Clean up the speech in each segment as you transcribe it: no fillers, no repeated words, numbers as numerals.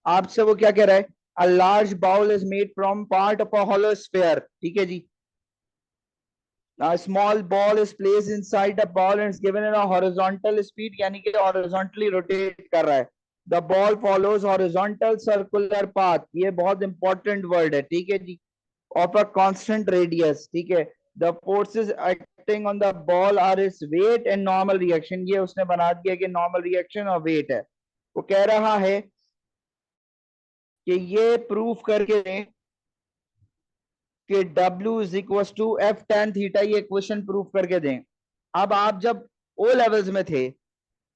आपसे वो क्या कह रहा है, a large bowl is made from part of a hollow sphere, ठीक है जी। A small ball is placed inside the ball and is given in a horizontal speed, यानी कि horizontally rotate कर रहा है। The ball follows horizontal circular path, ये बहुत important word है, ठीक है जी। Of a constant radius, ठीक है। The forces acting on the ball are its weight and normal reaction, ये उसने बना दिया कि normal reaction और weight है। वो कह रहा है कि ये प्रूफ करके दें कि W is equal to F tan theta, ये क्वेश्चन प्रूफ करके दें। अब आप जब ओ लेवल्स में थे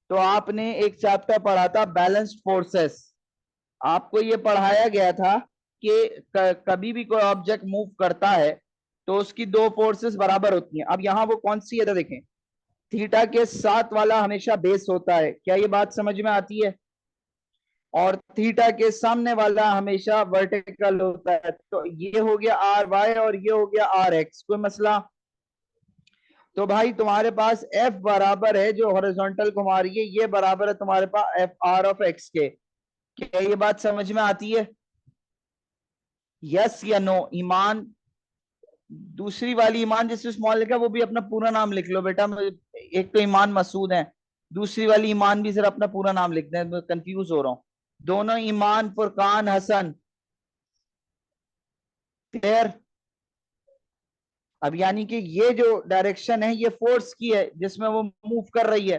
तो आपने एक चैप्टर पढ़ा था बैलेंस्ड फोर्सेस। आपको ये पढ़ाया गया था कि कभी भी कोई ऑब्जेक्ट मूव करता है तो उसकी दो फोर्सेस बराबर होती हैं। अब यहां वो कौन सी है तो देखें, थीटा के साथ वाला हमेशा बेस होता है, क्या ये बात समझ में आती है? और थीटा के सामने वाला हमेशा वर्टिकल होता है। तो ये हो गया आर वाई और ये हो गया आर एक्स, कोई मसला? तो भाई तुम्हारे पास एफ बराबर है जो हॉरिजॉन्टल घुमा रही है, ये बराबर है तुम्हारे पास एफ आर ऑफ एक्स के। क्या ये बात समझ में आती है? यस या नो? ईमान, दूसरी वाली ईमान जिससे स्मॉल लिखा वो भी अपना पूरा नाम लिख लो बेटा। एक तो ईमान मसूद है, दूसरी वाली ईमान भी जरा अपना पूरा नाम लिख दें, कंफ्यूज हो रहा हूं। दोनों ईमान, फुरकान, हसन। क्लियर? अब यानी कि ये जो डायरेक्शन है ये फोर्स की है जिसमें वो मूव कर रही है।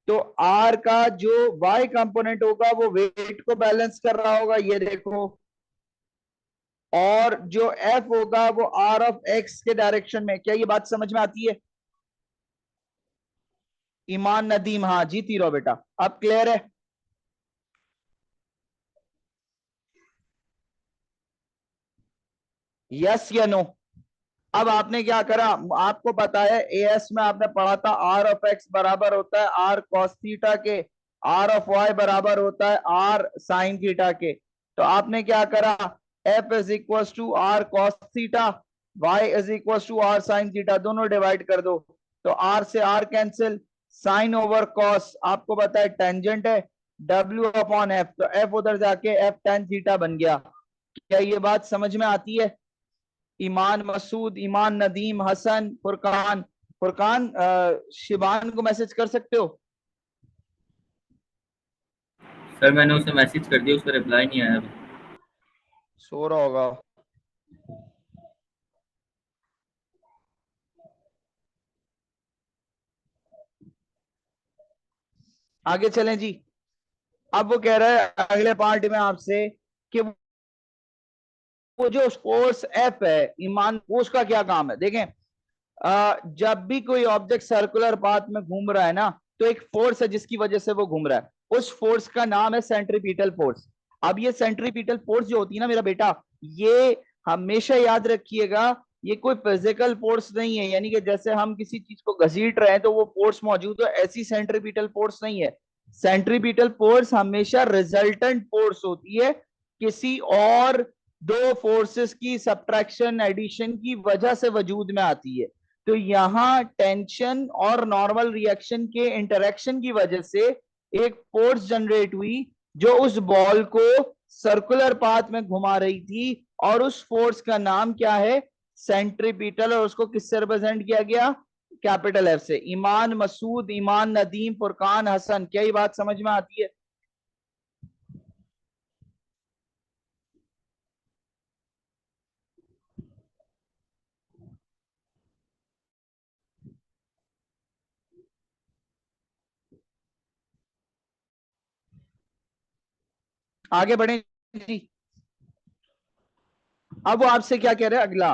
तो आर का जो वाई कंपोनेंट होगा वो वेट को बैलेंस कर रहा होगा, ये देखो। और जो एफ होगा वो आर ऑफ एक्स के डायरेक्शन में। क्या ये बात समझ में आती है? ईमान नदीम, हाँ जीती रहो बेटा। अब क्लियर है? यस या नो? अब आपने क्या करा, आपको पता है एएस में आपने पढ़ा था आर ऑफ एक्स बराबर होता है आर कॉस थीटा के, आर ऑफ वाई बराबर होता है आर साइन थीटा के। तो आपने क्या करा, F is equal to R cos theta, Y is equal to R sine theta, दोनों डिवाइड कर दो। तो आर से R cancel, sine over cos आपको पता है टेंजेंट है, डब्ल्यू अपॉन एफ, तो एफ उधर जाके एफ टेन थीटा बन गया। क्या ये बात समझ में आती है? ईमान मसूद, ईमान नदीम, हसन, फुरकान। फुरकान शिबान को मैसेज कर सकते हो? सर मैंने उसे मैसेज कर दिया, उसका रिप्लाई नहीं आया अभी। सो रहा होगा। आगे चलें जी। अब वो कह रहा है अगले पार्ट में आपसे कि वो जो फोर्स एफ है ईमान, वो उसका क्या काम है देखें। जब भी कोई ऑब्जेक्ट सर्कुलर पाथ में घूम रहा है ना, तो एक फोर्स है जिसकी वजह से वो घूम रहा है, उस फोर्स का नाम है सेंट्रीपिटल फोर्स। अब ये सेंट्रीपिटल फोर्स जो होती है ना मेरा बेटा, ये हमेशा याद रखिएगा, ये कोई फिजिकल फोर्स नहीं है, यानी कि जैसे हम किसी चीज को घसीट रहे हैं तो वो फोर्स मौजूद है, ऐसी सेंट्रीपिटल फोर्स नहीं है। सेंट्रीपिटल फोर्स हमेशा रिजल्टेंट फोर्स होती है किसी और दो फोर्सेस की सब्ट्रैक्शन एडिशन की वजह से वजूद में आती है। तो यहां टेंशन और नॉर्मल रिएक्शन के इंटरेक्शन की वजह से एक फोर्स जनरेट हुई जो उस बॉल को सर्कुलर पाथ में घुमा रही थी, और उस फोर्स का नाम क्या है, सेंट्रीपिटल, और उसको किससे रिप्रेजेंट किया गया, कैपिटल एफ से। ईमान मसूद, ईमान नदीम, फुरकान, हसन, क्या ये बात समझ में आती है? आगे बढ़े जी। अब वो आपसे क्या कह रहा है अगला,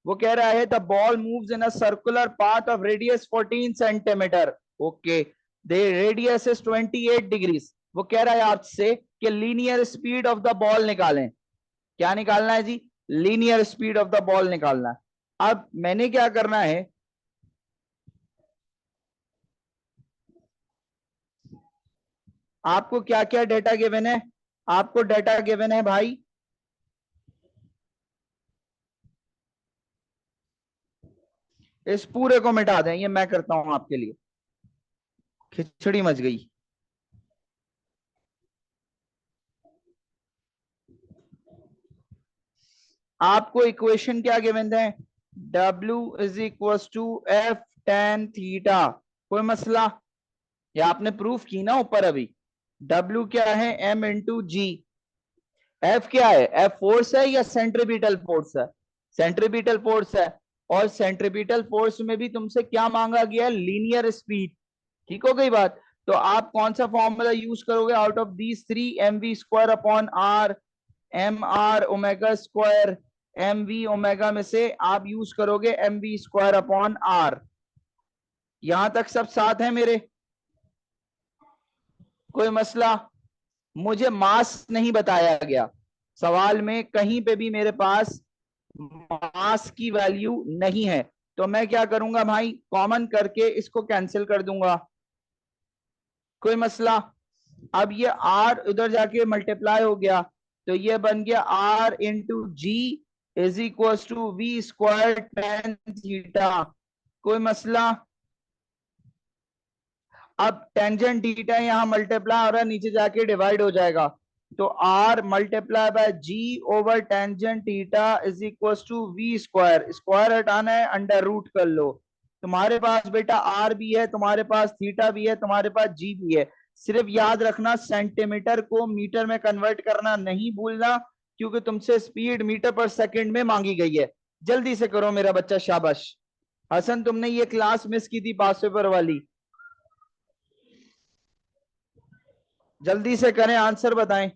वो कह रहा है the ball moves in a circular path of radius 14 centimetre, okay, the radius is 28 degrees. वो कह रहा है आपसे कि linear speed of the ball निकालें। क्या निकालना है जी? Linear speed of the ball निकालना है। अब मैंने क्या करना है, आपको क्या क्या डेटा गिवन है, आपको डेटा गिवन है भाई, इस पूरे को मिटा दें, ये मैं करता हूं आपके लिए, खिचड़ी मच गई। आपको इक्वेशन क्या गिवन है, W is equal to F tan theta, कोई मसला, ये आपने प्रूफ की ना ऊपर अभी। W क्या है, M इंटू जी। F क्या है, F फोर्स है या सेंट्रीपिटल फोर्स है, सेंट्रीपिटल फोर्स है। और सेंट्रीपिटल फोर्स में भी तुमसे क्या मांगा गया, लीनियर स्पीड। ठीक हो गई बात। तो आप कौन सा फॉर्मूला यूज करोगे, out of these three, M V square upon R, M R omega square, M V omega में से आप यूज करोगे M V square upon R. यहां तक सब साथ है मेरे, कोई मसला। मुझे मास नहीं बताया गया सवाल में, कहीं पे भी मेरे पास मास की वैल्यू नहीं है। तो मैं क्या करूंगा भाई, कॉमन करके इसको कैंसिल कर दूंगा, कोई मसला। अब ये आर उधर जाके मल्टीप्लाई हो गया, तो ये बन गया R into G is equal to V square tan theta, कोई मसला। अब टेंजेंट थीटा यहाँ मल्टीप्लाई हो रहा है, नीचे जाके डिवाइड हो जाएगा, तो R multiply by G over tangent theta is equal to V square, square हटाना है अंडर रूट कर लो। तुम्हारे पास बेटा आर भी है, तुम्हारे पास थीटा भी है, तुम्हारे पास जी भी है। सिर्फ याद रखना सेंटीमीटर को मीटर में कन्वर्ट करना नहीं भूलना, क्योंकि तुमसे स्पीड मीटर पर सेकंड में मांगी गई है। जल्दी से करो मेरा बच्चा, शाबाश। हसन तुमने ये क्लास मिस की थी पास पेपर वाली, जल्दी से करें, आंसर बताएं।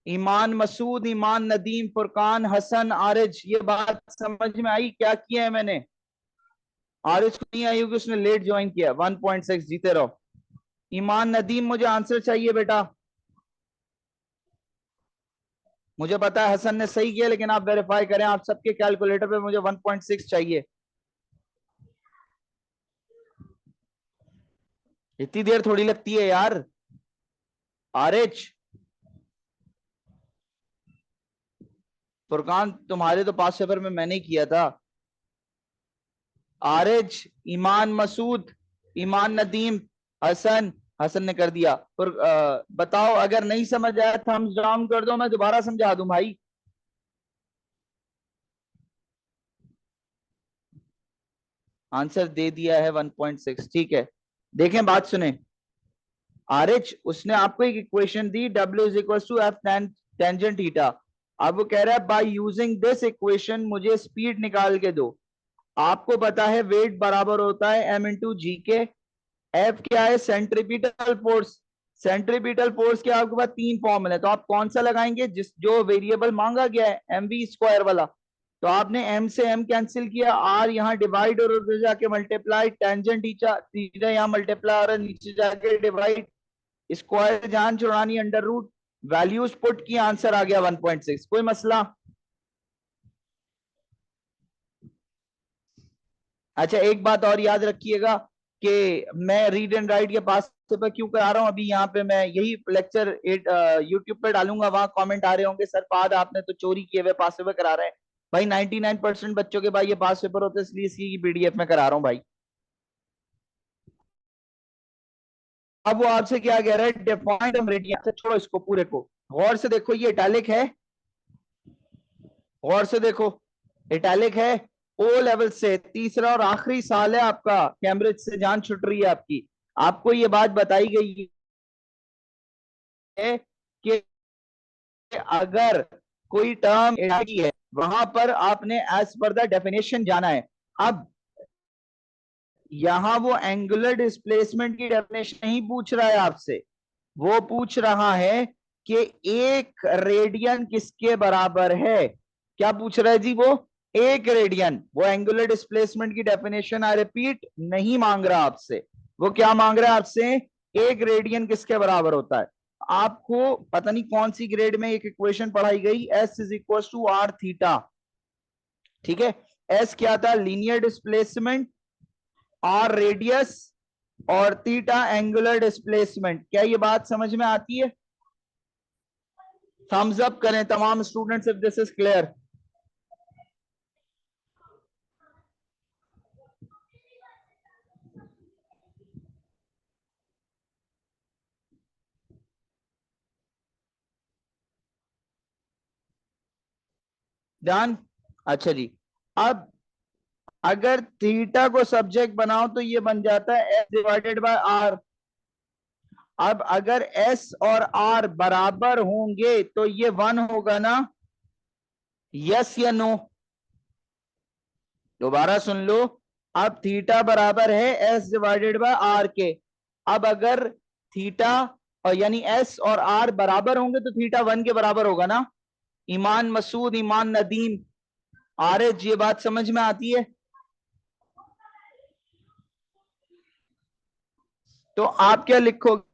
ईमान मसूद, ईमान नदीम, फुरकान, हसन, आरिज, ये बात समझ में आई क्या किया है मैंने। आरिज को नहीं आई होगी, उसने लेट ज्वाइन किया। 1.6 जीते रहो। ईमान नदीम, मुझे आंसर चाहिए बेटा। मुझे पता है हसन ने सही किया, लेकिन आप वेरीफाई करें, आप सबके कैलकुलेटर पे मुझे 1.6 चाहिए। इतनी देर थोड़ी लगती है यार। आरिज, फुरकान, तुम्हारे तो पास पेपर में मैंने किया था। आरिज, ईमान मसूद, ईमान नदीम, हसन, हसन ने कर दिया। और बताओ, अगर नहीं समझ आया थम्स डाउन कर दो, मैं दोबारा समझा दूं भाई। आंसर दे दिया है 1.6, ठीक है। देखें, बात सुने। आरएच उसने आपको एक इक्वेशन दी, W is equal to F tangent theta. अब वो कह रहा है बाय यूजिंग दिस इक्वेशन मुझे स्पीड निकाल के दो। आपको पता है वेट बराबर होता है एम इंटू जी के। एफ क्या है, सेंट्रीपिटल फोर्स। सेंट्रीपिटल फोर्स के आपके पास तीन फॉर्मूले हैं, तो आप कौन सा लगाएंगे, जिस जो वेरिएबल मांगा गया है एम वी स्क्वायर वाला। तो आपने एम से एम कैंसिल किया, आर यहाँ डिवाइड और उधर जाके मल्टीप्लाई, टेंजेंट थीटा यहाँ मल्टीप्लाई और नीचे जाके डिवाइड, स्क्वायर जान Chhudani under root, values put की, आंसर आ गया 1.6, कोई मसला। अच्छा, एक बात और याद रखिएगा कि मैं रीड एंड राइट के पास पे क्यों करा रहा हूं, अभी यहाँ पे मैं यही लेक्चर यूट्यूब पे डालूंगा, वहां कमेंट आ रहे होंगे, सर फाद आपने तो चोरी किए हुए पास पेपर करा रहे हैं। भाई 99% बच्चों के भाई ये पास पेपर होते हैं, इसलिए इसकी पीडीएफ में करा रहा हूँ भाई। अब वो आपसे क्या कह रहा है, डिफाइंड रेडियन से, छोड़ो इसको पूरे को, गौर से देखो, ये इटैलिक है, गौर से देखो, इटैलिक है। ओ लेवल से तीसरा और आखिरी साल है आपका, कैम्ब्रिज से जान छुट रही है आपकी। आपको ये बात बताई गई है कि अगर कोई टर्म है, वहां पर आपने एज पर द डेफिनेशन जाना है। अब यहां वो एंगुलर डिस्प्लेसमेंट की डेफिनेशन नहीं पूछ रहा है आपसे, वो पूछ रहा है कि एक रेडियन किसके बराबर है। क्या पूछ रहा है जी वो, एक रेडियन। वो एंगुलर डिस्प्लेसमेंट की डेफिनेशन आई रिपीट नहीं मांग रहा आपसे, वो क्या मांग रहा है आपसे, एक रेडियन किसके बराबर होता है। आपको पता नहीं कौन सी ग्रेड में एक इक्वेशन पढ़ाई गई, S is equal to are theta, ठीक है। एस क्या था, लीनियर डिस्प्लेसमेंट, आर रेडियस, और थीटा एंगुलर डिस्प्लेसमेंट। क्या ये बात समझ में आती है, थम्स अप करें तमाम students if this is clear. Done. अच्छा जी, अब अगर थीटा को सब्जेक्ट बनाओ तो ये बन जाता है एस डिवाइडेड बाय आर। अब अगर एस और आर बराबर होंगे तो ये 1 होगा ना, यस या नो? दोबारा सुन लो, अब थीटा बराबर है एस डिवाइडेड बाय आर के। अब अगर थीटा और यानी एस और आर बराबर होंगे तो थीटा 1 के बराबर होगा ना। ईमान मसूद, ईमान नदीम, आरिज, ये बात समझ में आती है? तो आप क्या लिखोगे?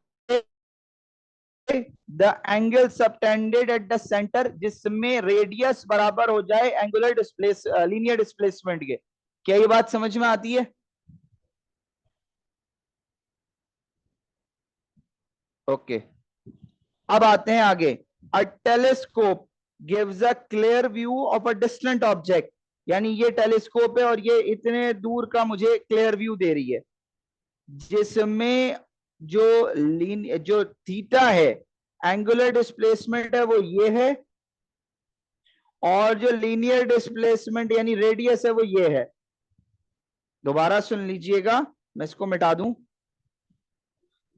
The angle subtended at the centre, जिसमें रेडियस बराबर हो जाए एंगुलर डिस्प्लेस लीनियर डिस्प्लेसमेंट के। क्या ये बात समझ में आती है? ओके, अब आते हैं आगे। अ telescope gives a clear view of a distant object, यानी ये टेलीस्कोप है और ये इतने दूर का मुझे क्लियर व्यू दे रही है, जिसमें जो थीटा है, एंगुलर डिस्प्लेसमेंट है, वो ये है, और जो लीनियर डिस्प्लेसमेंट यानी रेडियस है वो ये है। दोबारा सुन लीजिएगा, मैं इसको मिटा दूं।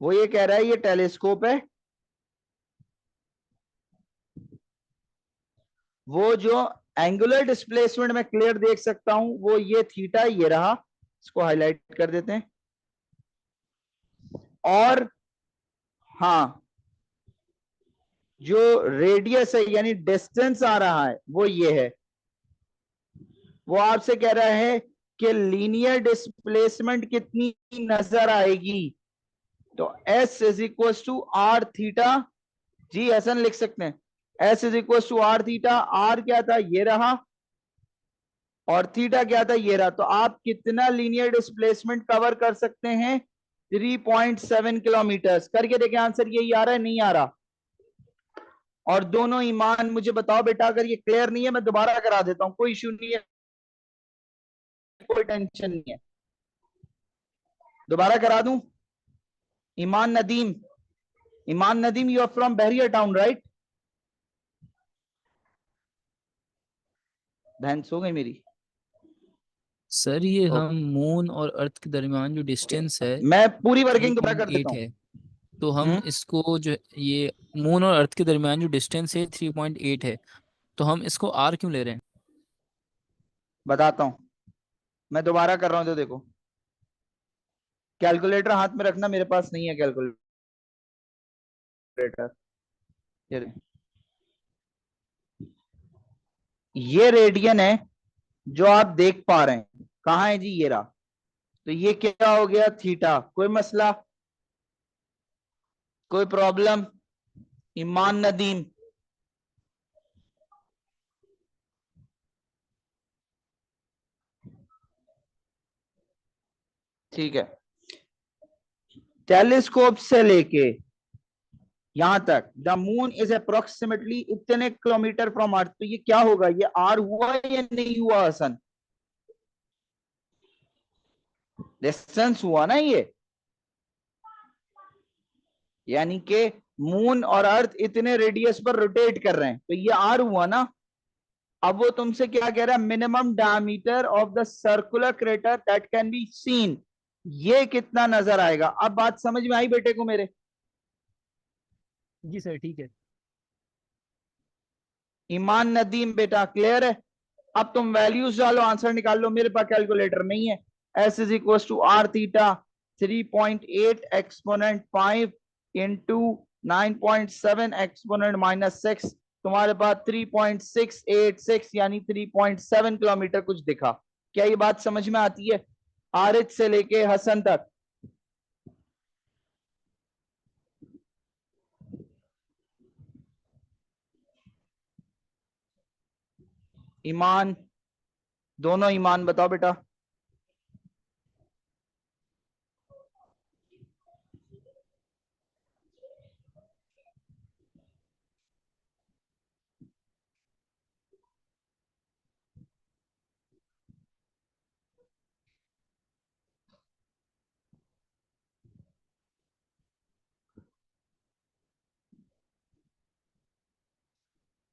वो ये कह रहा है ये टेलीस्कोप है, वो जो एंगुलर डिस्प्लेसमेंट में क्लियर देख सकता हूं वो ये थीटा, ये रहा, इसको हाईलाइट कर देते हैं। और हाँ, जो रेडियस है यानी डिस्टेंस आ रहा है वो ये है। वो आपसे कह रहा है कि लीनियर डिस्प्लेसमेंट कितनी नजर आएगी, तो s is equal to are theta. जी ऐसा लिख सकते हैं, s is equal to are theta. R क्या था, ये रहा, और थीटा क्या था, ये रहा। तो आप कितना लीनियर डिस्प्लेसमेंट कवर कर सकते हैं? 3.7 किलोमीटर। करके देखें, आंसर यही आ रहा है, नहीं आ रहा? और दोनों ईमान मुझे बताओ बेटा, अगर ये क्लियर नहीं है मैं दोबारा करा देता हूं, कोई इश्यू नहीं है, कोई टेंशन नहीं है, दोबारा करा दूं। Iman Nadeem, Iman Nadeem, you are from Bahria Town right? बहन सो गई मेरी? सर ये हम ओके, मून और अर्थ के दरमियान जो डिस्टेंस है मैं पूरी थ्री वर्किंग दोबारा कर पॉइंट देता एट हूं। है तो हम इसको जो ये मून और अर्थ के दरमियान जो डिस्टेंस है 3.8 है, तो हम इसको आर क्यों ले रहे हैं? बताता हूं, मैं दोबारा कर रहा हूं तो देखो। कैलकुलेटर हाथ में रखना, मेरे पास नहीं है कैलकुलेटर। ये ये रेडियन है जो आप देख पा रहे हैं, कहाँ है जी, ये रहा। तो ये क्या हो गया, थीटा। कोई मसला, कोई प्रॉब्लम? ईमान नदीम, ठीक है। टेलीस्कोप से लेके यहां तक, द मून इज अप्रोक्सीमेटली इतने किलोमीटर फ्रॉम अर्थ, तो ये क्या होगा, ये आर हुआ या नहीं हुआ हसन? डिस्टेंस हुआ ना ये, यानी कि मून और अर्थ इतने रेडियस पर रोटेट कर रहे हैं, तो ये आर हुआ ना। अब वो तुमसे क्या कह रहा है, minimum diameter of the circular crater that can be seen, ये कितना नजर आएगा? अब बात समझ में आई बेटे को मेरे? जी सर ठीक है। ईमान नदीम बेटा, क्लियर है? अब तुम वैल्यूज डालो, आंसर निकाल लो, मेरे पास कैलकुलेटर नहीं है। S is equal to are theta 3.8 exponent 5 into 9.7 exponent -6, तुम्हारे पास 3.686 यानी 3.7 किलोमीटर कुछ दिखा। क्या ये बात समझ में आती है? आरिज से लेके हसन तक। ईमान, दोनों ईमान बताओ बेटा।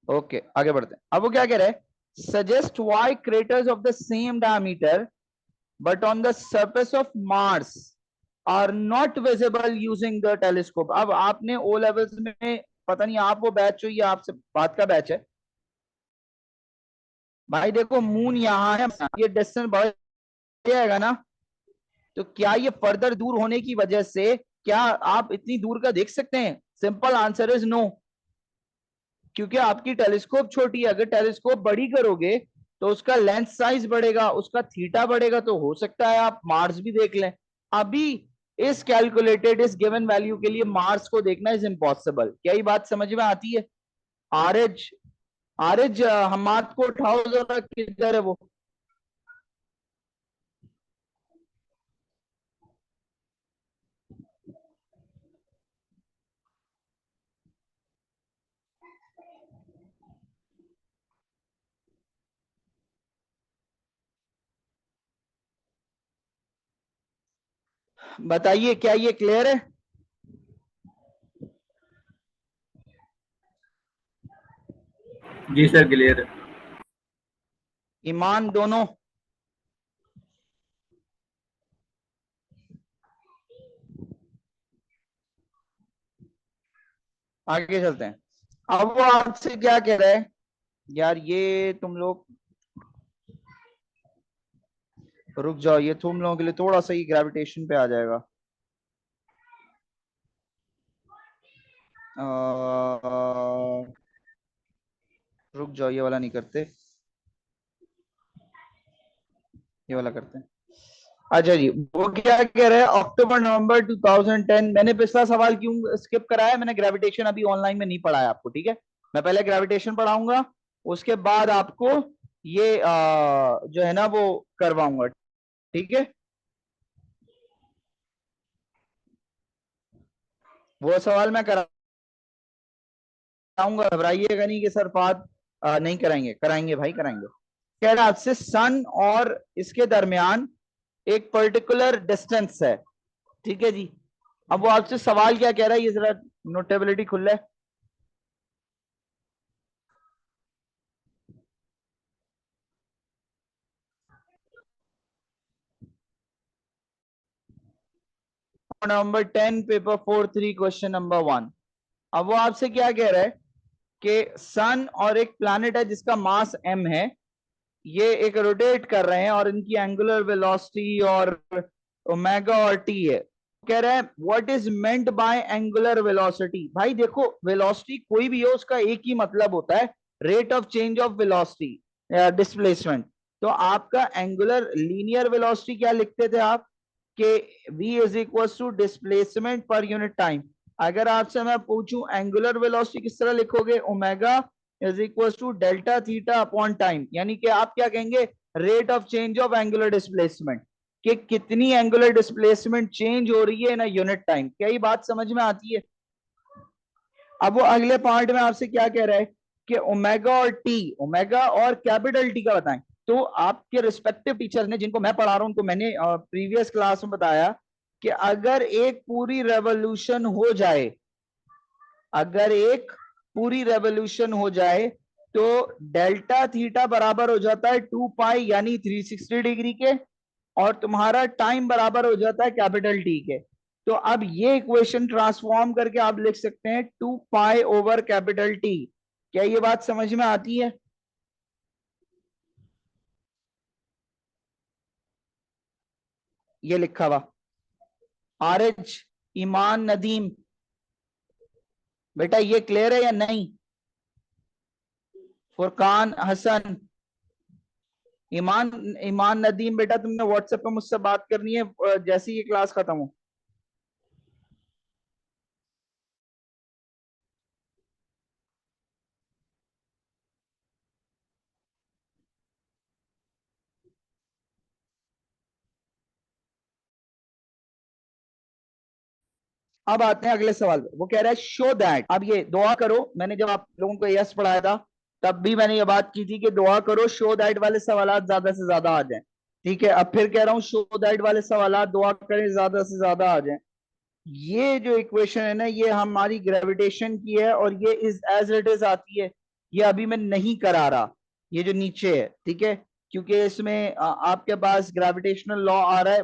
ओके, आगे बढ़ते हैं। अब वो क्या कह रहे हैं, suggest why craters of the same diameter but on the surface of Mars are not visible using the telescope. अब आपने ओ लेवल्स में, पता नहीं आप वो बैच हो या आपसे बात का बैच है भाई, देखो मून यहाँ है, ये डिस्टेंस बढ़ जाएगा ना, तो क्या ये फर्दर दूर होने की वजह से क्या आप इतनी दूर का देख सकते हैं? सिंपल आंसर इज नो, क्योंकि आपकी टेलीस्कोप छोटी है। अगर टेलीस्कोप बड़ी करोगे तो उसका लेंथ साइज बढ़ेगा, उसका थीटा बढ़ेगा, तो हो सकता है आप मार्स भी देख लें। अभी इस कैलकुलेटेड इस गिवन वैल्यू के लिए मार्स को देखना इज इम्पॉसिबल। क्या ये बात समझ में आती है? आरज, आरज हमाद को उठाओ जरा, किधर है वो? बताइए क्या ये क्लियर है? जी सर क्लियर है। ईमान दोनों? आगे चलते हैं। अब वो आपसे क्या कह रहा है यार, ये तुम लोग रुक जाओ, ये तुम लोगों के लिए थोड़ा सा ही ग्रेविटेशन पे आ जाएगा। रुक जाओ, ये वाला नहीं करते, ये वाला करते हैं। अच्छा जी, वो क्या कह रहे हैं, अक्टूबर नवंबर 2010। मैंने पिछला सवाल क्यों स्किप कराया? मैंने ग्रेविटेशन अभी ऑनलाइन में नहीं पढ़ाया आपको, ठीक है? मैं पहले ग्रेविटेशन पढ़ाऊंगा, उसके बाद आपको ये जो है ना वो करवाऊंगा, ठीक है? वो सवाल मैं कराऊंगा, घबराइएगा नहीं कि सर फाद नहीं कराएंगे, कराएंगे भाई कराएंगे। कह रहा आपसे सन और इसके दरमियान एक पर्टिकुलर डिस्टेंस है, ठीक है जी? अब वो आपसे सवाल क्या कह रहा है, ये जरा नोटेबिलिटी खुल है। Number 10 paper 4-3 question number 1। अब वो आपसे क्या कह रहा है कि सन और एक प्लैनेट है जिसका मास m है, ये एक रोटेट कर रहे हैं और इनकी एंगुलर वेलोसिटी और ओमेगा और टी है। कह रहा है what is meant by angular velocity. भाई देखो, वेलोसिटी कोई भी हो उसका एक ही मतलब होता है, rate of change of velocity displacement. तो आपका एंगुलर लीनियर वेलोसिटी क्या लिखते थे आप कि v is equal to displacement पर यूनिट टाइम। अगर आपसे मैं पूछूं एंगुलर वेलोसिटी किस तरह लिखोगे, omega is equal to delta theta upon time, यानी कि आप क्या कहेंगे, rate of change of angular displacement, कि कितनी एंगुलर डिस्प्लेसमेंट चेंज हो रही है ना यूनिट टाइम। क्या ये बात समझ में आती है? अब वो अगले पार्ट में आपसे क्या कह रहा है कि ओमेगा और टी, ओमेगा और कैपिटल टी का बताएं। तो आपके रिस्पेक्टिव टीचर ने, जिनको मैं पढ़ा रहा हूं उनको मैंने प्रीवियस क्लास में बताया कि अगर एक पूरी रेवोल्यूशन हो जाए, अगर एक पूरी रेवोल्यूशन हो जाए तो डेल्टा थीटा बराबर हो जाता है 2 पाई यानी 360 डिग्री के, और तुम्हारा टाइम बराबर हो जाता है कैपिटल टी के। तो अब ये इक्वेशन ट्रांसफॉर्म करके आप लिख सकते हैं 2 पाई ओवर कैपिटल टी। क्या ये बात समझ में आती है? ये लिखा हुआ आरज, ईमान, नदीम, बेटा ये क्लियर है या नहीं? फुरकान, हसन, ईमान, ईमान, नदीम, बेटा तुमने व्हाट्सएप पे मुझसे बात करनी है जैसे ही ये क्लास खत्म हो। अब आते हैं अगले सवाल पे। वो कह रहा है शो दैट, अब ये दुआ करो, मैंने जब आप लोगों को यस पढ़ाया था तब भी मैंने ये बात की थी कि दुआ करो शो दैट वाले सवाल ज्यादा से ज्यादा आ जाएं, ठीक है? अब फिर कह रहा हूं शो दैट वाले सवाल दुआ करें ज्यादा से ज्यादा आ जाएं। ये जो इक्वेशन है ना, ये हमारी ग्रेविटेशन की है और ये इज एज इट इज आती है, ये अभी मैं नहीं करा रहा। ये जो नीचे है, ठीक है, क्योंकि इसमें आपके पास ग्रेविटेशनल लॉ आ रहा है,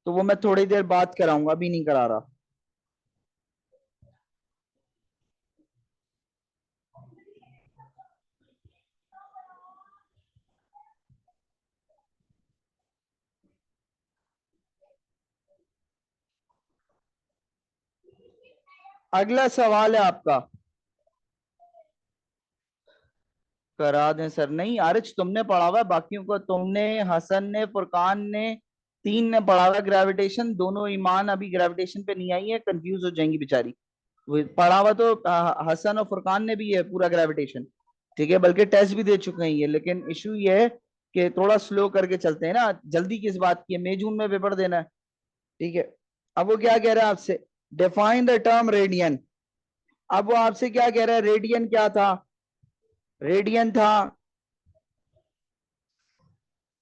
तो वो मैं थोड़ी देर बाद कराऊंगा, अभी नहीं करा रहा। अगला सवाल है आपका, करा दें सर? नहीं आरिज, तुमने पढ़ा हुआ है बाकियों को, तुमने, हसन ने, फुरकान ने, तीन ने पढ़ा हुआ है ग्रेविटेशन। दोनों ईमान अभी ग्रेविटेशन पे नहीं आई है, कंफ्यूज हो जाएंगी बेचारी। वो पढ़ा हुआ तो हसन और फुरकान ने भी है पूरा ग्रेविटेशन, ठीक है, बल्कि टेस्ट भी दे चुके हैं ये। लेकिन इशू ये है कि थोड़ा स्लो करके चलते हैं ना, जल्दी किस बात की है, मई जून में पेपर देना है, ठीक है। अब वो क्या कह रहा है आपसे, डिफाइन द टर्म रेडियन। अब वो आपसे क्या कह रहा है, रेडियन क्या था? रेडियन था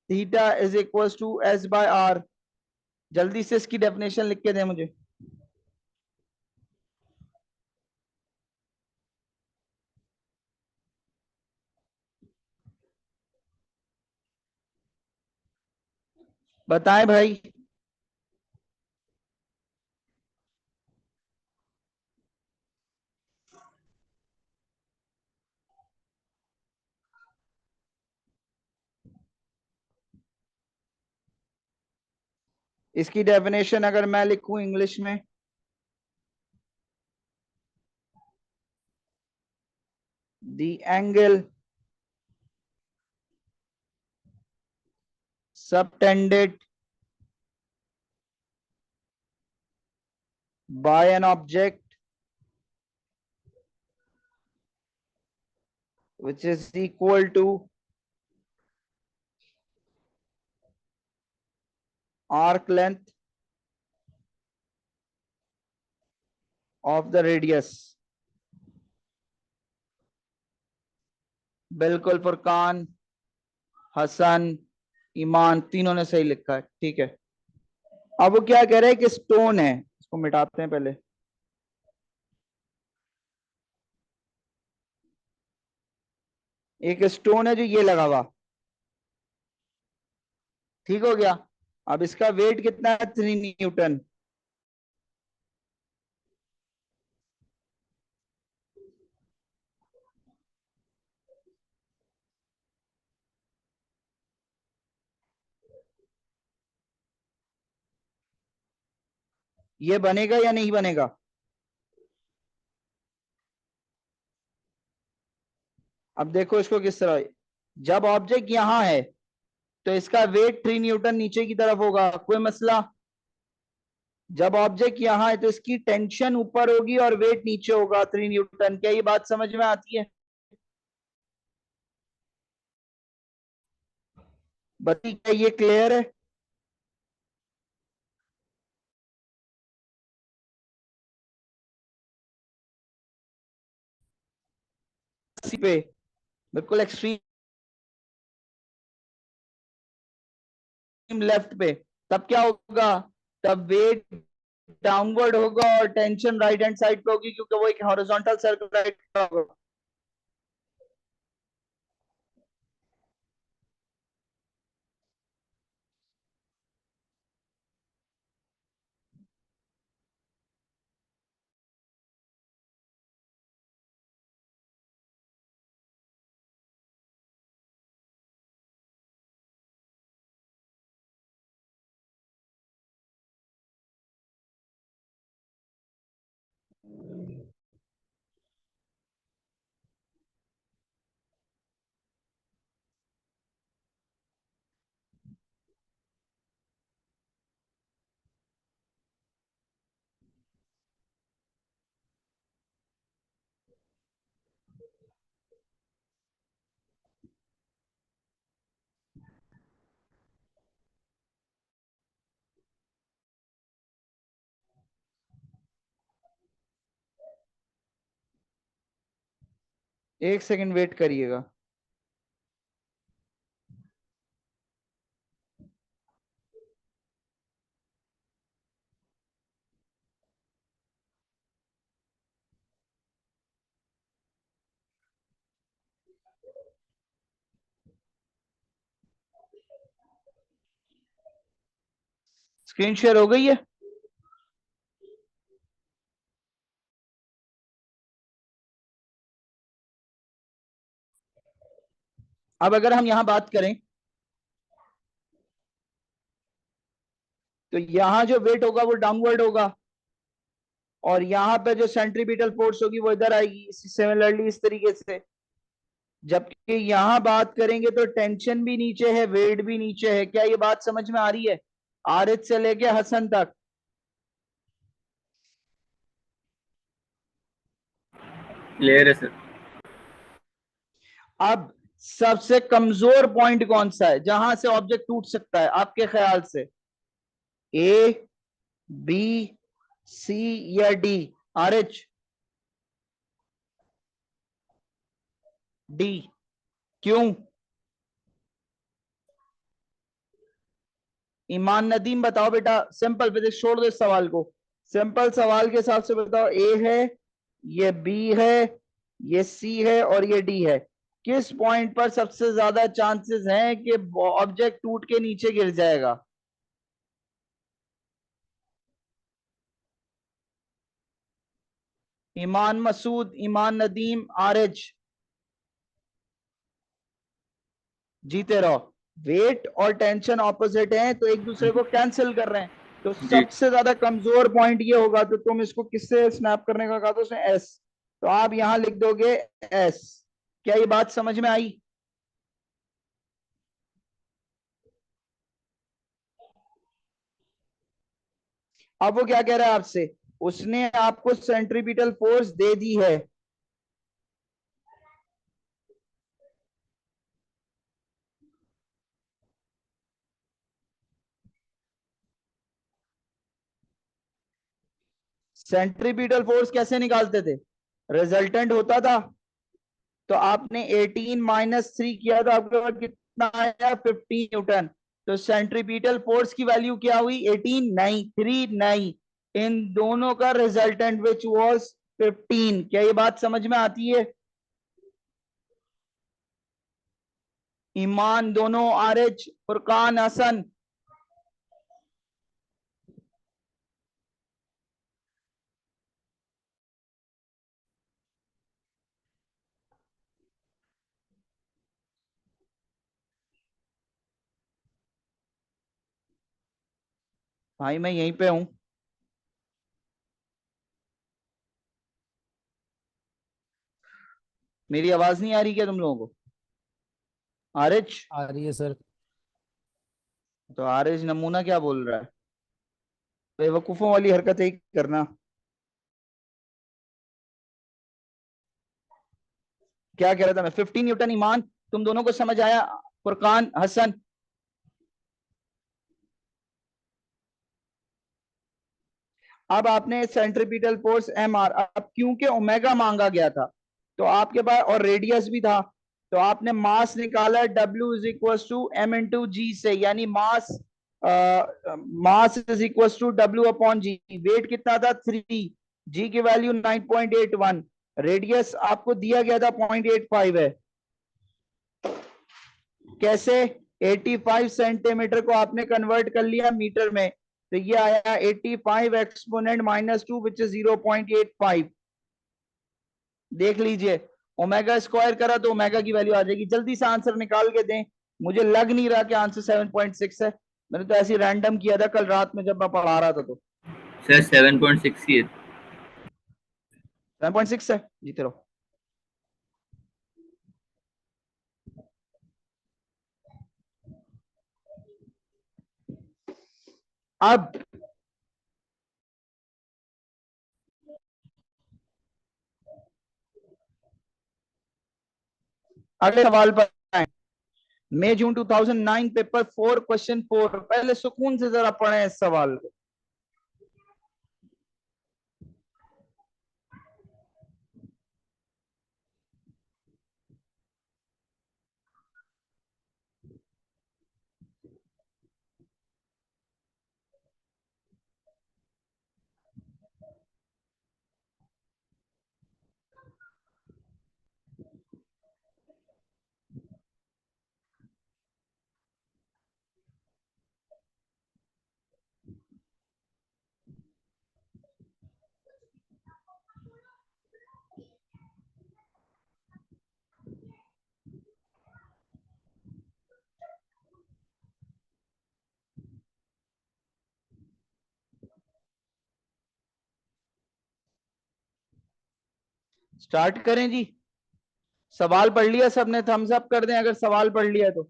theta is equal to S by R. जल्दी से इसकी डेफिनेशन लिख के दें मुझे। बताएं भाई। इसकी डेफिनेशन अगर मैं लिखूं इंग्लिश में, the angle subtended by an object which is equal to arc length of the radius। बिल्कुल फुरकान, हसन, ईमान तीनों ने सही लिखा है, ठीक है। अब वो क्या कह रहे हैं कि स्टोन है, इसको मिटाते हैं पहले। एक स्टोन है जो ये लगा हुआ, ठीक हो गया। अब इसका वेट कितना है, 3 न्यूटन। ये बनेगा या नहीं बनेगा? अब देखो इसको किस तरह, जब ऑब्जेक्ट यहां है तो इसका वेट 3 न्यूटन नीचे की तरफ होगा, कोई मसला। जब ऑब्जेक्ट यहां है तो इसकी टेंशन ऊपर होगी और वेट नीचे होगा, 3 न्यूटन। क्या ये बात समझ में आती है? बताइए, क्या ये क्लियर है? इसी पे बिल्कुल एक्सट्रीम लेफ्ट पे, तब क्या होगा, तब वेट डाउनवर्ड होगा और टेंशन राइट हैंड साइड पे होगी, क्योंकि वो एक हॉरिजॉन्टल सर्कल राइट होगा। एक सेकंड वेट करिएगा। स्क्रीन शेयर हो गई है? अब अगर हम यहां बात करें तो यहां जो वेट होगा वो डाउनवर्ड होगा, और यहां पे जो सेंट्रीपिटल फोर्स होगी वो इधर आएगी, सिमिलरली इस तरीके से। जबकि यहां बात करेंगे तो टेंशन भी नीचे है, वेट भी नीचे है। क्या ये बात समझ में आ रही है? आरिज से लेके हसन तक। क्लियर है सर। अब सबसे कमजोर पॉइंट कौन सा है जहां से ऑब्जेक्ट टूट सकता है आपके ख्याल से? ए, बी, सी या डी? आरिज? डी। क्यों? ईमान नदीम बताओ बेटा, सिंपल फिजिक्स छोड़ दो इस सवाल को, सिंपल सवाल के हिसाब से बताओ। ए है, ये बी है, ये सी है और ये डी है। किस पॉइंट पर सबसे ज्यादा चांसेस हैं कि ऑब्जेक्ट टूट के नीचे गिर जाएगा? ईमान मसूद, ईमान नदीम, आरिज? जीते रहो। वेट और टेंशन ऑपोजिट हैं तो एक दूसरे को कैंसिल कर रहे हैं। तो जी। सबसे ज्यादा कमजोर पॉइंट ये होगा, तो तुम इसको किससे स्नैप करने का कहा तो उसने एस, तो आप यहां लिख दोगे एस। क्या ये बात समझ में आई? अब वो क्या कह रहा है आपसे? उसने आपको सेंट्रीपिटल फोर्स दे दी है, सेंट्रीपिटल फोर्स कैसे निकालते थे? रिजल्टेंट होता था, तो आपने 18 माइनस 3 किया तो आपके पास कितना आया? 15 न्यूटन। तो सेंट्रीपिटल फोर्स की वैल्यू क्या हुई? 18 नहीं, 3 नहीं, इन दोनों का रिजल्टेंट विच वाज 15। क्या ये बात समझ में आती है? ईमान, दोनों, आरिज, फुरकान, हसन? भाई मैं यहीं पे हूं। मेरी आवाज नहीं आ रही क्या तुम लोगों को? आरिज? आ रही है सर। तो आरिज नमूना क्या बोल रहा है? बेवकूफों वाली हरकत ही करना। क्या कह रहा था मैं? 15 न्यूटन। ईमान, तुम दोनों को समझ आया? फुरकान, हसन? अब आपने सेंट्रीपिटल फोर्स एम आर, अब क्योंकि ओमेगा मांगा गया था तो आपके पास और रेडियस भी था, तो आपने मास निकाला W is equal to m into g से, यानी mass is equal to W upon g. Weight कितना था? 3। जी की वैल्यू 9.81। रेडियस आपको दिया गया था 0.85 है। कैसे? 85 सेंटीमीटर को आपने कन्वर्ट कर लिया मीटर में, तो ये आया 85 एक्सपोनेंट -2 विच इज 0.85। देख लीजिए, ओमेगा स्क्वायर करा तो ओमेगा की वैल्यू आ जाएगी। जल्दी से आंसर निकाल के दें। मुझे लग नहीं रहा कि आंसर 7.6 है, मैंने तो ऐसे रैंडम किया था कल रात में जब मैं पढ़ा रहा था। तो सर 7.6 ही है। 7.6 है। जीते रहो। अब अगले सवाल पर आए। मई जून 2009 पेपर 4 क्वेश्चन 4। पहले सुकून से जरा पढ़ें इस सवाल को। स्टार्ट करें जी? सवाल पढ़ लिया सबने? थम्स अप कर दें अगर सवाल पढ़ लिया तो।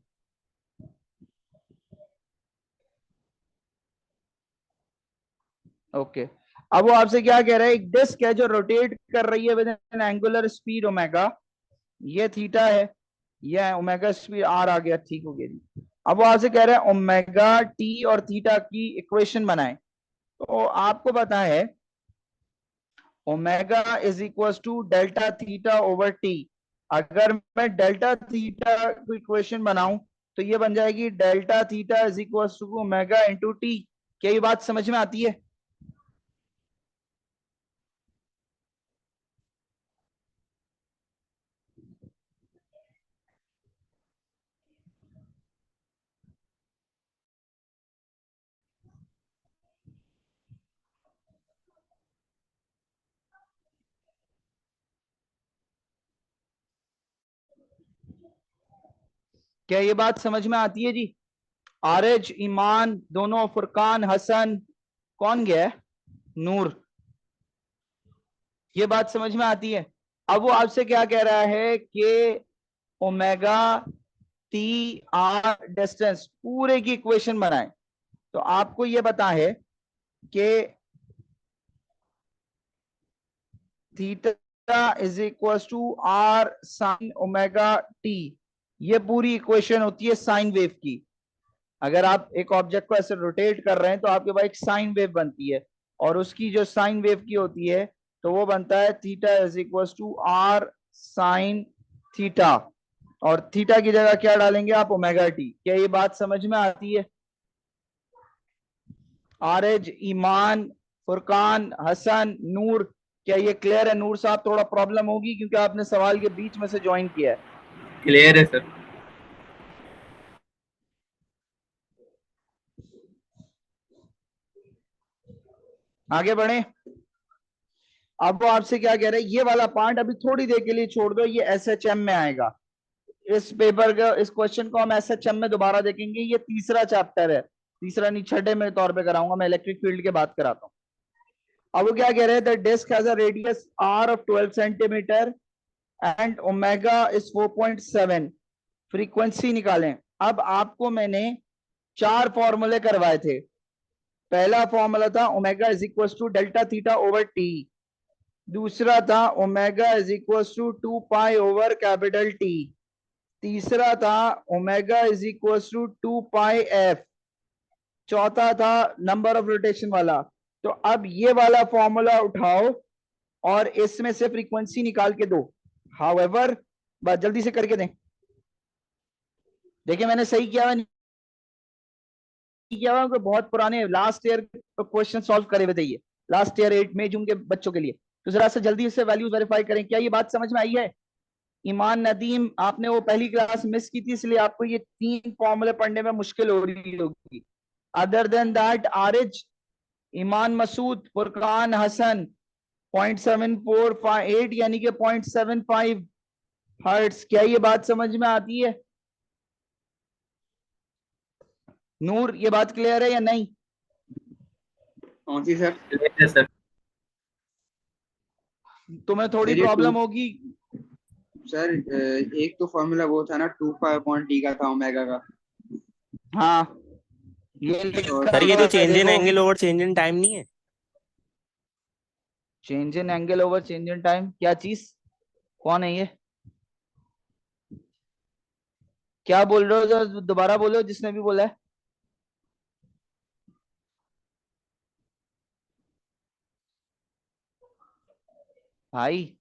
ओके अब वो आपसे क्या कह रहा है, एक डिस्क है जो रोटेट कर रही है with N angular speed omega, ये थीटा है, ये ओमेगा स्पीड आर आ गया, ठीक हो गया जी। अब वो आपसे कह रहा है ओमेगा टी और थीटा की इक्वेशन बनाएं। तो आपको पता है omega is equal to delta theta over T. अगर मैं डेल्टा थीटा की इक्वेशन बनाऊं तो ये बन जाएगी delta theta is equal to omega into T. क्या ये बात समझ में आती है? क्या ये बात समझ में आती है जी? आरिज, ईमान दोनों, फुरकान, हसन, कौन गया है? नूर। ये बात समझ में आती है? अब वो आपसे क्या कह रहा है कि ओमेगा टी आर डिस्टेंस पूरे की इक्वेशन बनाए। तो आपको ये पता है कि theta is equal to R sine omega T, ये पूरी इक्वेशन होती है साइन वेव की। अगर आप एक ऑब्जेक्ट को ऐसे रोटेट कर रहे हैं तो आपके पास एक साइन वेव बनती है, और उसकी जो साइन वेव की होती है तो वो बनता है theta is equal to R sine theta, और थीटा की जगह क्या डालेंगे आप? Omega T. क्या ये बात समझ में आती है? आरिज, ईमान, फुरकान, हसन, नूर, क्या ये क्लियर है? नूर साहब थोड़ा प्रॉब्लम होगी क्योंकि आपने सवाल के बीच में से ज्वाइन किया है। क्लियर है सर। आगे बढ़े। अब वो आपसे क्या कह रहे हैं, ये वाला पार्ट अभी थोड़ी देर के लिए छोड़ दो, ये एसएचएम में आएगा। इस पेपर का इस क्वेश्चन को हम एसएचएम में दोबारा देखेंगे, ये तीसरा चैप्टर है, तीसरा नहीं छठे में तौर पे कराऊंगा मैं, इलेक्ट्रिक फील्ड के बात कराता हूँ। अब वो क्या कह रहे हैं, the disc has a radius R of 12 centimetre and omega is 4.7, frequency निकालें। अब आपको मैंने 4 फॉर्मूले करवाए थे। पहला फॉर्मूला था omega is equal to delta theta over T, दूसरा था omega is equal to 2 pi over capital T, तीसरा था omega is equal to 2 pi F, चौथा था नंबर ऑफ रोटेशन वाला। तो अब ये वाला फॉर्मूला उठाओ और इसमें से फ्रीक्वेंसी निकाल के दो। हाउएवर, बस जल्दी से करके दें। देखिए मैंने सही किया, नहीं किया हुआ, बहुत पुराने लास्ट ईयर क्वेश्चन सॉल्व करे हुए थे ये, लास्ट ईयर 8 मई जून के बच्चों के लिए। तो जरा से जल्दी से वैल्यूज वेरीफाई करें। क्या ये बात समझ में आई है? ईमान, नदीम, आपने वो पहली क्लास मिस की थी इसलिए आपको ये 3 फॉर्मूले पढ़ने में मुश्किल हो रही होगी। अदर देन दैट आरिज, ईमान, मसूद, फुरकान, हसन 0.748 यानी कि 0.75 हर्ट्स। क्या ये बात समझ में आती है? नूर, ये बात क्लियर है या नहीं? कौन सी सर? क्लियर है सर। तुम्हें थोड़ी मेरी प्रॉब्लम होगी। सर एक तो फॉर्मूला वो था ना 2 पाई अपॉन टी का था ओमेगा का, हाँ ये और लिखा सर ये हुआ तो है, चेंज इन देखो। Angle over change in time नहीं है? Change in angle over change in time, क्या चीज? कौन है ये? क्या बोल रहे हो? जरा दोबारा बोलो जिसने भी बोला है। भाई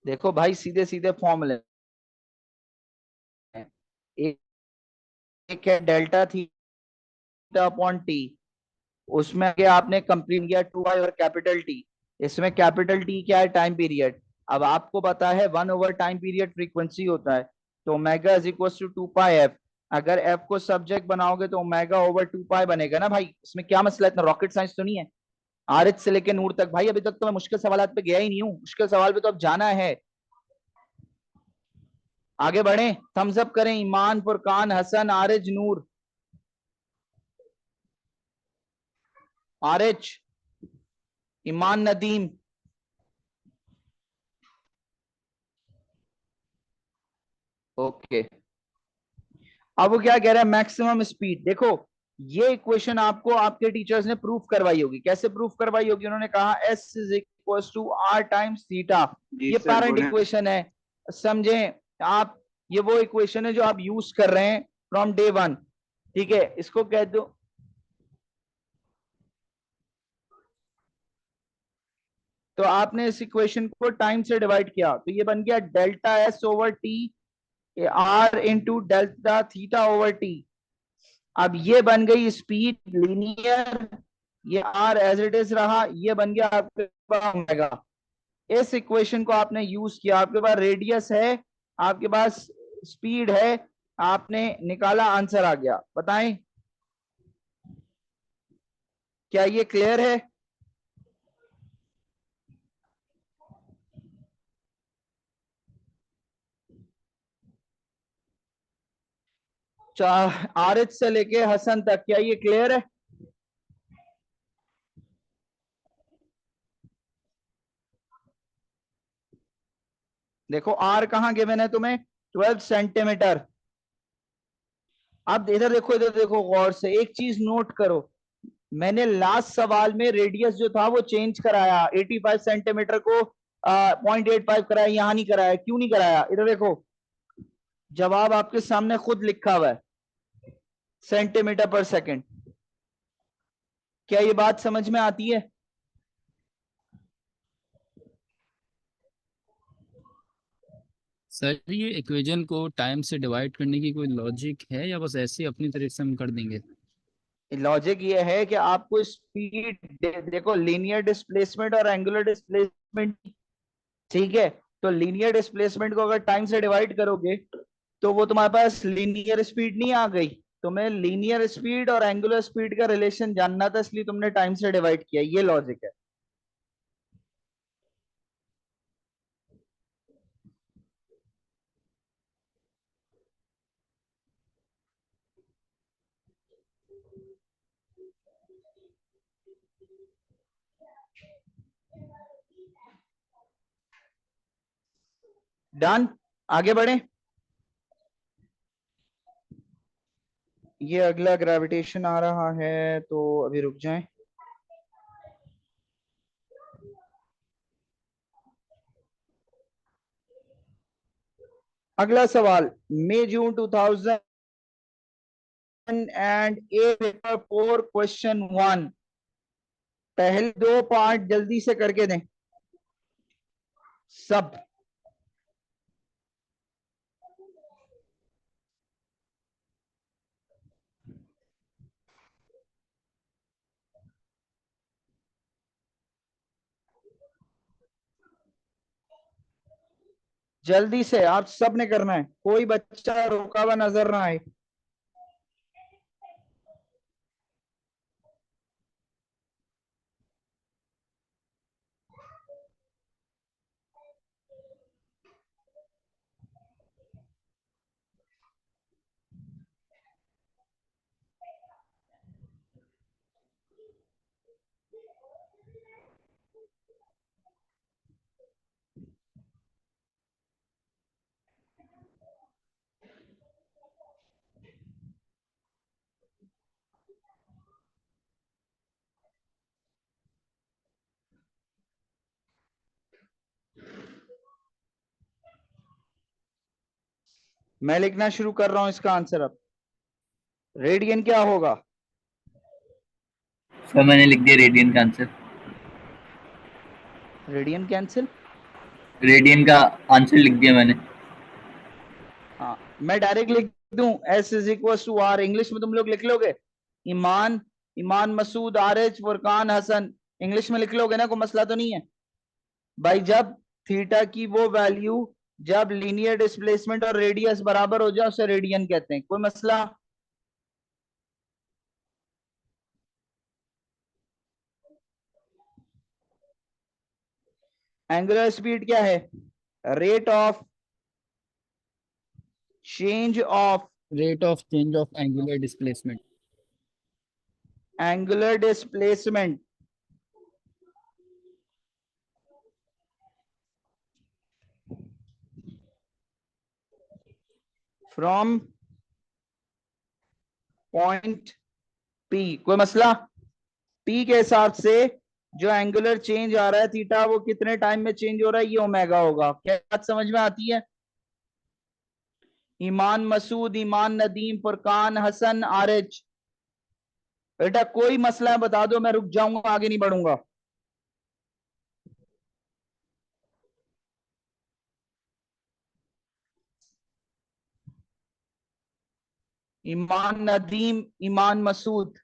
देखो भाई, सीधे सीधे फॉर्मूले हैं। एक एक है डेल्टा थीटा अपॉन टी, उसमें क्या आपने कंप्लीट किया 2 पाई और कैपिटल टी। इसमें कैपिटल टी क्या है? Time period. अब आपको पता है 1 ओवर टाइम पीरियड फ्रीक्वेंसी होता है, तो omega is equal to 2 pi F. अगर एफ को सब्जेक्ट बनाओगे तो ओमेगा ओवर 2 पाई बनेगा ना भाई। इसमें क्या मसला है? इतना रॉकेट साइंस तो नहीं है। आरिज से लेके नूर तक भाई, अभी तक तो मैं मुश्किल सवाल पे गया ही नहीं हूँ, मुश्किल सवाल पे तो अब जाना है। आगे बढ़े, थम्स अप करें। ईमान, फुरकान, हसन, आरिज, नूर। आरिज, ईमान नदीम, ओके। अब वो क्या कह रहा है, मैक्सिमम स्पीड। देखो ये इक्वेशन आपको आपके टीचर्स ने प्रूफ करवाई होगी। कैसे प्रूफ करवाई होगी? उन्होंने कहा s is equal to r times theta. जी ये सर पैरेंट बोले। इक्वेशन है, समझे आप? ये वो इक्वेशन है जो आप यूज कर रहे हैं फ्रॉम डे वन, ठीक है? इसको कह दो, तो आपने इस इक्वेशन को टाइम से डिवाइड किया तो ये बन गया delta S over T R into delta theta over T. अब ये बन गई स्पीड लीनियर, ये आर एज इट इज रहा, ये बन गया आपके पास ओमेगा। इस इक्वेशन को आपने यूज किया, आपके पास रेडियस है, आपके पास स्पीड है, आपने निकाला, आंसर आ गया। बताएं क्या ये क्लियर है? आरिज से लेके हसन तक, क्या ये क्लियर है? देखो आर कहां गिवन है तुम्हें, 12 सेंटीमीटर। अब इधर देखो, इधर देखो गौर से, एक चीज नोट करो, मैंने लास्ट सवाल में रेडियस जो था वो चेंज कराया, 85 सेंटीमीटर को 0.85 कराया, यहां नहीं कराया। क्यों नहीं कराया? इधर देखो, जवाब आपके सामने खुद लिखा हुआ है, सेंटीमीटर पर सेकंड। क्या ये बात समझ में आती है? सर ये इक्वेशन को टाइम से डिवाइड करने की कोई लॉजिक है या बस ऐसे ही अपनी तरह से हम कर देंगे? लॉजिक ये है कि आपको स्पीड, देखो लीनियर डिस्प्लेसमेंट और एंगुलर डिस्प्लेसमेंट, ठीक है? तो लीनियर डिस्प्लेसमेंट को अगर टाइम से डिवाइड करोगे तो वो तुम्हारे पास लीनियर स्पीड नहीं आ गई। तुम्हें लीनियर स्पीड और एंगुलर स्पीड का रिलेशन जानना था, इसलिए तुमने टाइम से डिवाइड किया। ये लॉजिक है। डन, आगे बढ़े। ये अगला ग्रेविटेशन आ रहा है, तो अभी रुक जाएं। अगला सवाल, मई जून 2008 पेपर 4 क्वेश्चन 1। पहले दो पार्ट जल्दी से करके दें सब। जल्दी से आप सब ने करना है, कोई बच्चा रुका हुआ नजर ना आए। मैं लिखना शुरू कर रहा हूं इसका आंसर अब। रेडियन क्या होगा? सर मैंने लिख दिया रेडियन का आंसर। Radian cancel. रेडियन का आंसर लिख दिया मैंने। हाँ, मैं डायरेक्ट लिख दूं S is equal to R, English में तुम लोग लिख लोगे? ईमान, ईमान मसूद, आरिज, फुरकान, हसन, इंग्लिश में लिख लोगे ना? कोई मसला तो नहीं है भाई? जब थीटा की वो वैल्यू, जब लीनियर डिस्प्लेसमेंट और रेडियस बराबर हो जाए उसे रेडियन कहते हैं। कोई मसला? एंगुलर स्पीड क्या है? Rate of change of rate of change of angular displacement. Angular displacement from point P, कोई मसला? पी के हिसाब से जो एंगुलर चेंज आ रहा है थीटा, वो कितने टाइम में चेंज हो रहा है, ये ओमेगा होगा। क्या बात समझ में आती है? ईमान मसूद, ईमान नदीम, फुरकान, हसन, आरिज, बेटा कोई मसला है बता दो, मैं रुक जाऊंगा, आगे नहीं बढ़ूंगा। ईमान नदीम, ईमान मसूद,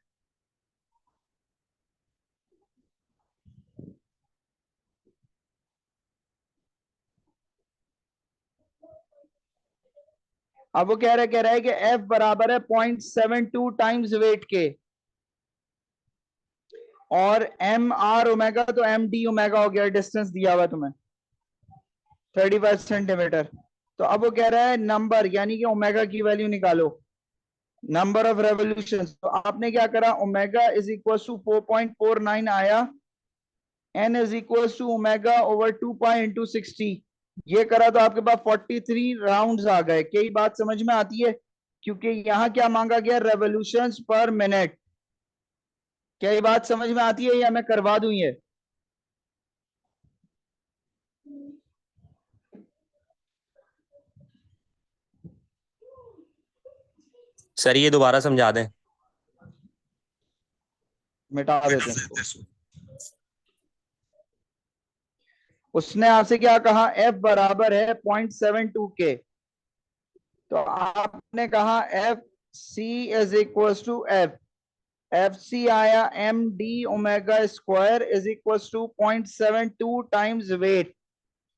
अब वो कह रहा है कि F बराबर है 0.72 टाइम्स वेट के, और एम आर ओमेगा तो एम डी ओमेगा हो गया, डिस्टेंस दिया हुआ तुम्हें 35 सेंटीमीटर। तो अब वो कह रहा है नंबर, यानी कि ओमेगा की वैल्यू निकालो, नंबर ऑफ रेवोल्यूशन। तो आपने क्या करा, ओमेगा इज इक्वल टू 4.49 आया, N is equal to omega over 2 pi into 60, ये करा तो आपके पास 43 राउंड्स आ गए। क्या ये बात समझ में आती है? क्योंकि यहाँ क्या मांगा गया, रेवोल्यूशंस पर मिनट। क्या ये बात समझ में आती है या मैं करवा दूं ये? सर ये दोबारा समझा दें। मिटा देते हैं इसको। उसने आपसे क्या कहा, F बराबर है 0.72 के, तो आपने कहा f C is equal to f c आया m d omega square is equal to 0.72 times weight.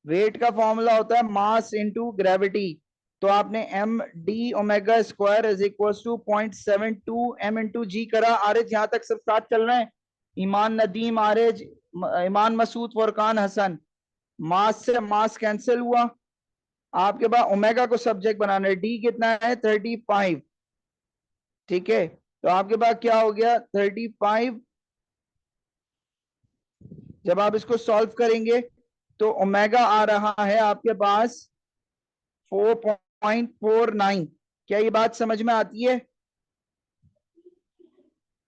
Weight का फॉर्मूला होता है मास इनटू ग्रेविटी, तो आपने m d omega square is equal to 0.72 m into g करा। आरिज यहाँ तक सब साथ चल रहे हैं? ईमान नदीम, आरिज, ईमान मसूद, फुरकान, हसन, मास से मास कैंसिल हुआ। आपके पास ओमेगा को सब्जेक्ट बनाना है, डी कितना है 35, ठीक है, तो आपके पास क्या हो गया 35। जब आप इसको सॉल्व करेंगे तो ओमेगा आ रहा है आपके पास 4.49। क्या ये बात समझ में आती है?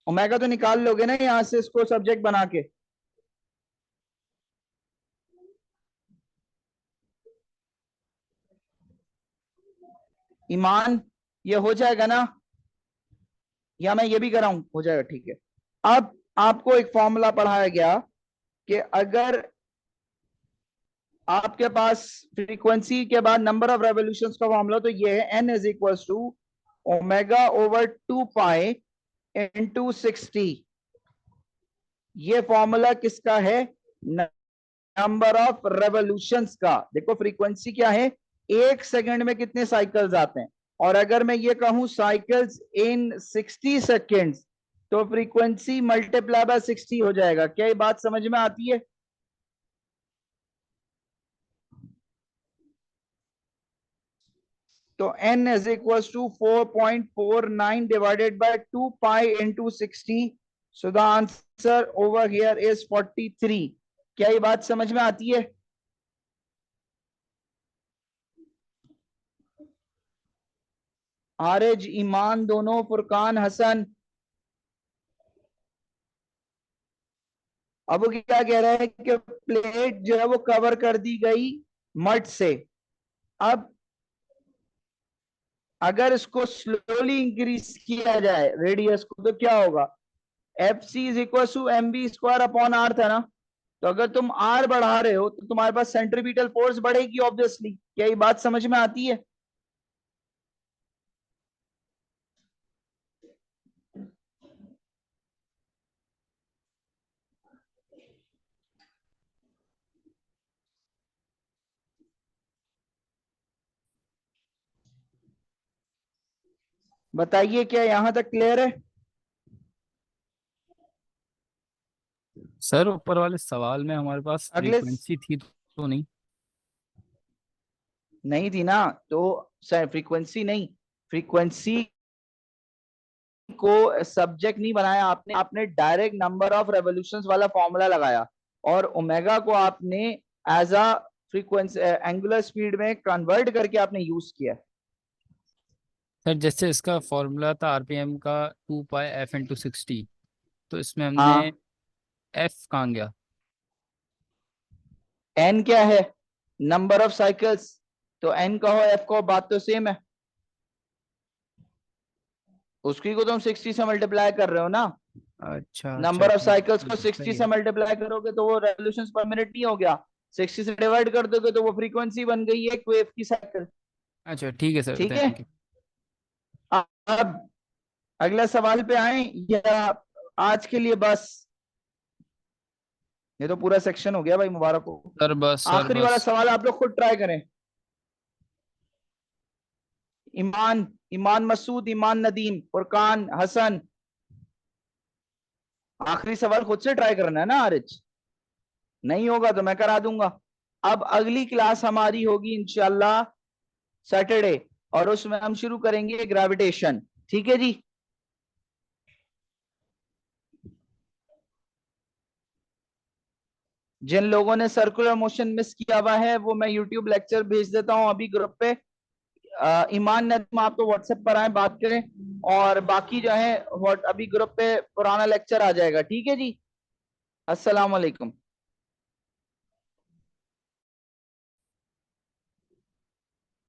ओमेगा तो निकाल लोगे ना यहां से इसको सब्जेक्ट बना के। ईमान, ये हो जाएगा ना, या मैं ये भी कराऊं? हो जाएगा, ठीक है। अब आपको एक फॉर्मूला पढ़ाया गया कि अगर आपके पास फ्रीक्वेंसी के बाद नंबर ऑफ रेवोल्यूशंस का फॉर्मूला, तो ये है N is equal to omega over 2 pi into 60। ये फॉर्मूला किसका है? नंबर ऑफ रेवोल्यूशंस का। देखो फ्रीक्वेंसी क्या है, एक सेकंड में कितने साइकिल्स आते हैं, और अगर मैं ये कहूं साइकिल्स इन 60 सेकेंड्स, तो फ्रीक्वेंसी मल्टीप्लाई बाय 60 हो जाएगा। क्या ये बात समझ में आती है? तो n is equal to 4.49 divided by 2 pi into 60, so the answer over here is 43। क्या ये बात समझ में आती है? आरिज, ईमान दोनों, फुरकान, हसन। अब वो क्या कह रहा है कि प्लेट जो है वो कवर कर दी गई मड से। अब अगर इसको स्लोली इंक्रीज किया जाए रेडियस को, तो क्या होगा, F C is equal to M B square upon R था ना। तो अगर तुम आर बढ़ा रहे हो तो तुम्हारे पास सेंट्रीपिटल फोर्स बढ़ेगी ऑब्वियसली। क्या ये बात समझ में आती है? बताइए, क्या यहां तक क्लियर है? सर ऊपर वाले सवाल में हमारे पास अगले फ्रीक्वेंसी थी तो नहीं? नहीं थी ना, तो फ्रीक्वेंसी नहीं, फ्रीक्वेंसी को सब्जेक्ट नहीं बनाया आपने, आपने डायरेक्ट नंबर ऑफ रेवोल्यूशंस वाला फॉर्मूला लगाया, और ओमेगा को आपने as a frequency angular speed में कन्वर्ट करके आपने यूज किया। सर जैसे इसका फॉर्मूला था आरपीएम का 2 पाई एफ इंटू 60, तो इसमें हमने हाँ, एफ कहाँ गया? एन क्या है? Number of cycles. तो एन कहो एफ कहो, बात तो सेम है। उसकी को तुम 60 से मल्टीप्लाई कर रहे हो ना। अच्छा नंबर ऑफ ठीक साइकिल्स को है, 60 सही से है। मल्टीप्लाई करोगे तो वो रेवोल्यूशंस पर मिनट नहीं हो गया। 60 से डिवाइड कर दोगे तो वो फ्रीक्वेंसी बन गई है एक वेव की साइकिल। अच्छा ठीक है सर, ठीक है। Thank you. अब अगला सवाल पे आए या आज के लिए बस? ये तो पूरा सेक्शन हो गया भाई, मुबारक हो। सर बस, सर आखिरी वाला बस। सवाल आप लोग खुद ट्राई करें। ईमान, ईमान मसूद, ईमान नदीम, फुरकान, हसन। आखिरी सवाल खुद से ट्राई करना है ना आरिज? नहीं होगा तो मैं करा दूंगा। अब अगली क्लास हमारी होगी इंशाल्लाह सैटरडे, और उसमें हम शुरू करेंगे ग्रेविटेशन। ठीक है जी। जिन लोगों ने सर्कुलर मोशन मिस किया हुआ है वो मैं यूट्यूब लेक्चर भेज देता हूं अभी ग्रुप पे। ईमान नदीम आप तो व्हाट्सएप पर आए, बात करें, और बाकी जो है अभी ग्रुप पे पुराना लेक्चर आ जाएगा। ठीक है जी। अस्सलाम वालेकुम।